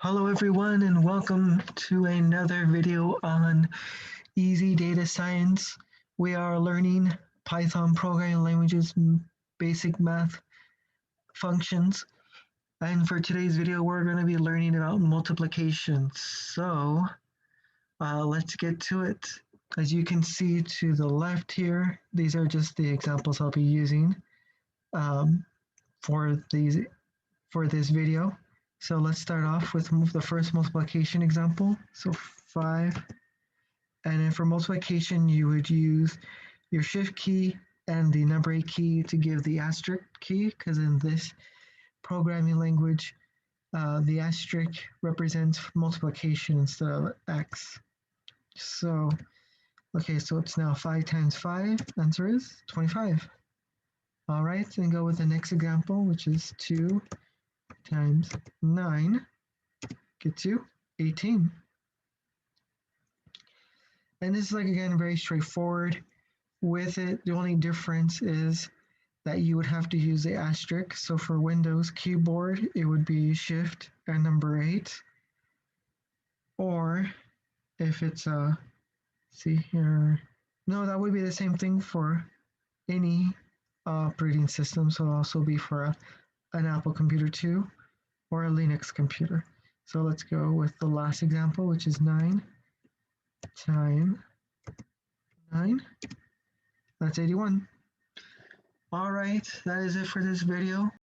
Hello everyone and welcome to another video on Easy Data Science. We are learning Python programming languages, basic math functions. And for today's video, we're going to be learning about multiplication. So let's get to it. As you can see to the left here, these are just the examples I'll be using for this video. So let's start off with the first multiplication example. So 5, and then for multiplication, you would use your shift key and the number 8 key to give the asterisk key, because in this programming language, the asterisk represents multiplication instead of x. So, okay, so it's now 5 times 5, answer is 25. All right, then go with the next example, which is 2 times 9 gets you 18. And this is again, very straightforward. With it, the only difference is that you would have to use the asterisk. So for Windows keyboard, it would be Shift and number 8. Or if it's see here, no, that would be the same thing for any operating system. So it'll also be for an Apple computer too, or a Linux computer. So let's go with the last example, which is 9 times 9. That's 81. All right, that is it for this video.